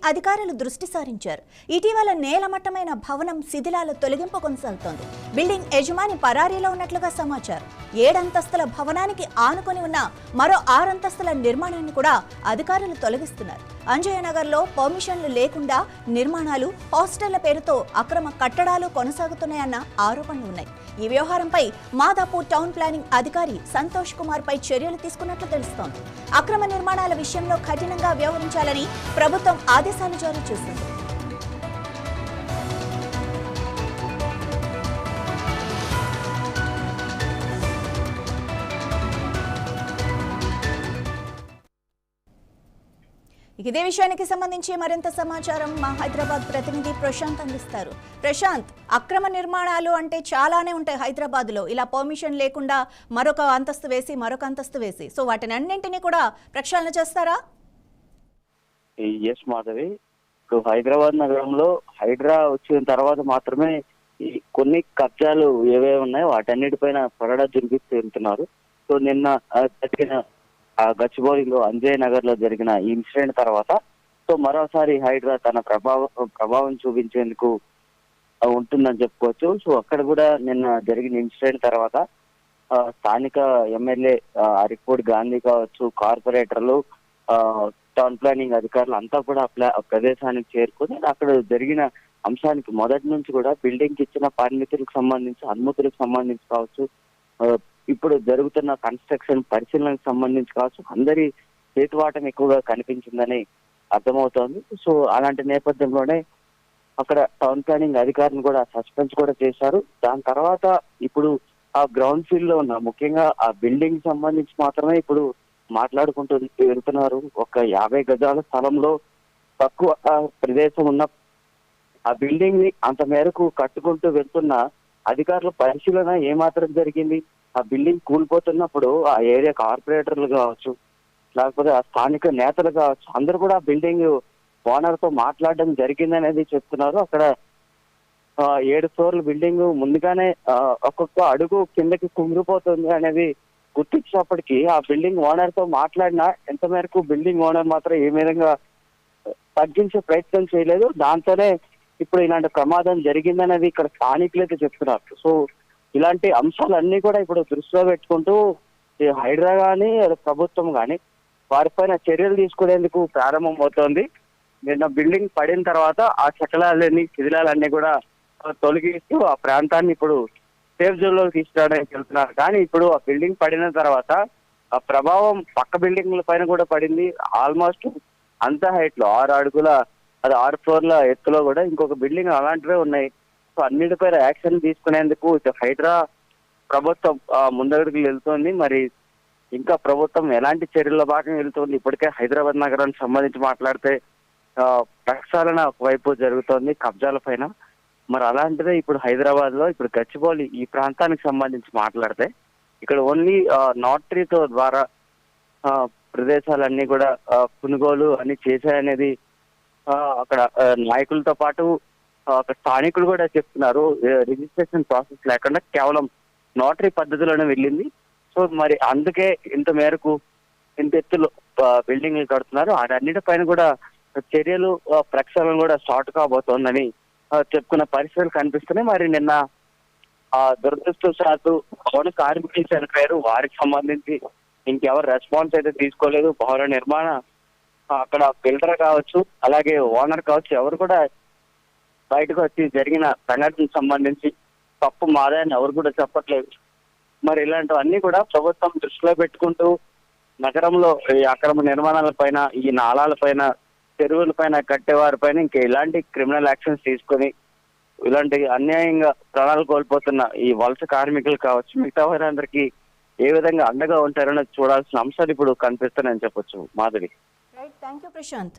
అధికారులు దృష్టి సారించారు. ఇటీవల నేలమట్టమైన భవనం శిథిలాల తొలగింపు కొనసాగుతోంది. బిల్డింగ్ యజమాని పరారీలో ఉన్నట్లుగా సమాచారం. 7 అంతస్తుల భవనానికి ఆనుకొని ఉన్న మరో 6 అంతస్తుల నిర్మాణాన్ని కూడా అధికారులు తొలగిస్తున్నారు. అంజయ్య నగర్లో పర్మిషన్లు లేకుండా నిర్మాణాలు, హాస్టళ్ల పేరుతో అక్రమ కట్టడాలు కొనసాగుతున్నాయన్న ఆరోపణలు ఉన్నాయి. ఈ వ్యవహారంపై మాదాపూర్ టౌన్ ప్లానింగ్ అధికారి సంతోష్ కుమార్ పై చర్యలు తీసుకున్నట్లు తెలుస్తోంది. అక్రమ నిర్మాణాల విషయంలో కఠినంగా వ్యవహరించాలని ప్రభుత్వం ఆదేశాలు జారీ చేసింది. ఇదే విషయానికి సంబంధించి మరింత సమాచారం మా హైదరాబాద్ ప్రతినిధి ప్రశాంత్ అందిస్తారు. ప్రశాంత్, అక్రమ నిర్మాణాలు అంటే చాలానే ఉంటాయి హైదరాబాద్లో. ఇలా పర్మిషన్ లేకుండా మరొక అంతస్తు వేసి సో వాటిని అన్నింటినీ కూడా ప్రక్షాళన చేస్తారా? ఎస్ మాధవి, ఇప్పుడు హైదరాబాద్ నగరంలో హైడ్రా వచ్చిన తర్వాత మాత్రమే ఈ కొన్ని కబ్జాలు ఏవే ఉన్నాయో వాటన్నిటిపైన పరడా దుర్గిస్తూ వెళ్తున్నారు. సో నిన్న జరిగిన గచ్చిబౌలిలో అంజయ్ నగర్ లో జరిగిన ఇన్సిడెంట్ తర్వాత సో మరోసారి హైడ్రా తన ప్రభావం చూపించేందుకు ఉంటుందని చెప్పుకోవచ్చు. సో అక్కడ కూడా నిన్న జరిగిన ఇన్సిడెంట్ తర్వాత స్థానిక ఎమ్మెల్యే అరికోడ్ గాంధీ కావచ్చు, కార్పొరేటర్లు, టౌన్ ప్లానింగ్ అధికారులు అంతా కూడా ప్రదేశానికి చేరుకొని అక్కడ జరిగిన అంశానికి మొదటి నుంచి కూడా బిల్డింగ్ కి ఇచ్చిన పరిమితులకు సంబంధించి, అనుమతులకు సంబంధించి కావచ్చు, ఇప్పుడు జరుగుతున్న కన్స్ట్రక్షన్ పరిశీలనకు సంబంధించి కావచ్చు, అందరి చేతివాటం ఎక్కువగా కనిపించిందని అర్థమవుతోంది. సో అలాంటి నేపథ్యంలోనే అక్కడ టౌన్ ప్లానింగ్ అధికారులను కూడా సస్పెండ్ కూడా చేశారు. దాని తర్వాత ఇప్పుడు ఆ గ్రౌండ్ ఫీల్డ్ లో ఉన్న ముఖ్యంగా ఆ బిల్డింగ్ సంబంధించి మాత్రమే ఇప్పుడు మాట్లాడుకుంటూ వెళ్తున్నారు. ఒక 50 గజాల స్థలంలో తక్కువ ప్రదేశం ఉన్న ఆ బిల్డింగ్ ని అంత మేరకు కట్టుకుంటూ వెళ్తున్న అధికారుల పరిశీలన ఏమాత్రం జరిగింది? ఆ బిల్డింగ్ కూలిపోతున్నప్పుడు ఆ ఏరియా కార్పొరేటర్లు కావచ్చు, లేకపోతే ఆ స్థానిక నేతలు కావచ్చు, అందరూ కూడా బిల్డింగ్ ఓనర్ తో మాట్లాడడం జరిగిందనేది చెప్తున్నారు. అక్కడ 7 ఫ్లోర్ల బిల్డింగ్ ముందుగానే ఒక్కొక్క అడుగు కిందకి కుంగిపోతుంది అనేది గుర్తించినప్పటికీ ఆ బిల్డింగ్ ఓనర్ తో మాట్లాడినా ఎంత మేరకు బిల్డింగ్ ఓనర్ మాత్రం ఏ విధంగా తగ్గించే ప్రయత్నం చేయలేదు. దాంతోనే ఇప్పుడు ఇలాంటి ప్రమాదం జరిగిందనేది ఇక్కడ స్థానికులైతే చెప్తున్నారు. సో ఇలాంటి అంశాలన్నీ కూడా ఇప్పుడు దృష్టిలో పెట్టుకుంటూ హైడ్రా కానీ ప్రభుత్వం కానీ వారిపైన చర్యలు తీసుకునేందుకు ప్రారంభం అవుతోంది. నిన్న బిల్డింగ్ పడిన తర్వాత ఆ శిథిలాలన్నీ కూడా తొలగిస్తూ ఆ ప్రాంతాన్ని ఇప్పుడు సేఫ్ జోన్ లోకి తీసుకురావడానికి వెళ్తున్నారు. కానీ ఇప్పుడు ఆ బిల్డింగ్ పడిన తర్వాత ఆ ప్రభావం పక్క బిల్డింగ్ల పైన కూడా పడింది. ఆల్మోస్ట్ అంత హైట్ లో 6 అడుగుల, అది 6 ఫ్లోర్ల ఎత్తులో కూడా ఇంకొక బిల్డింగ్ అలాంటివే ఉన్నాయి. సో అన్నిటిపైన యాక్షన్ తీసుకునేందుకు హైడ్రా ప్రభుత్వం ముందడుగులు వెళ్తోంది. మరి ఇంకా ప్రభుత్వం ఎలాంటి చర్యల్లో భాగంగా వెళ్తోంది? ఇప్పటికే హైదరాబాద్ నగరానికి సంబంధించి మాట్లాడితే ప్రక్షాళన ఒకవైపు జరుగుతోంది కబ్జాల పైన. మరి అలాంటిదే ఇప్పుడు హైదరాబాద్ లో ఇప్పుడు గచ్చిబౌలి ఈ ప్రాంతానికి సంబంధించి మాట్లాడితే ఇక్కడ ఓన్లీ నాటరీతో ద్వారా ప్రదేశాలన్నీ కూడా కొనుగోలు అని చేశాయనేది అక్కడ నాయకులతో పాటు అక్కడ స్థానికులు కూడా చెప్తున్నారు. రిజిస్ట్రేషన్ ప్రాసెస్ లేకుండా కేవలం నోటరీ పద్ధతిలోనే వెళ్ళింది. సో మరి అందుకే ఇంత మేరకు ఇంత ఎత్తులో బిల్డింగ్లు కడుతున్నారు. అన్నిటిపైన కూడా చర్యలు ప్రక్షాళన కూడా స్టార్ట్ కాబోతోందని చెప్పుకున్న పరిస్థితులు కనిపిస్తున్నాయి. మరి నిన్న దురదృష్టవశాత్తు భవన కార్మికులు చనిపోయారు. వారికి సంబంధించి ఇంకెవరు రెస్పాన్స్ అయితే తీసుకోలేదు. భవన నిర్మాణ అక్కడ బిల్డర్ కావచ్చు, అలాగే ఓనర్ కావచ్చు, ఎవరు కూడా బయటకు వచ్చి జరిగిన సంఘటనకు సంబంధించి తప్పు మాదని ఎవరు కూడా చెప్పట్లేదు. మరి ఇలాంటివన్నీ కూడా ప్రభుత్వం దృష్టిలో పెట్టుకుంటూ నగరంలో ఈ అక్రమ నిర్మాణాల పైన, ఈ నాళాల పైన, చెరువుల పైన కట్టేవారి పైన ఇంకా ఇలాంటి క్రిమినల్ యాక్షన్స్ తీసుకొని ఇలాంటి అన్యాయంగా ప్రాణాలు కోల్పోతున్న ఈ వలస కార్మికులు కావచ్చు, మిగతా వారందరికీ ఏ విధంగా అండగా ఉంటారని చూడాల్సిన అంశాలు ఇప్పుడు కనిపిస్తున్నాయని చెప్పొచ్చు. Madhavi. Right, thank you Prashanth.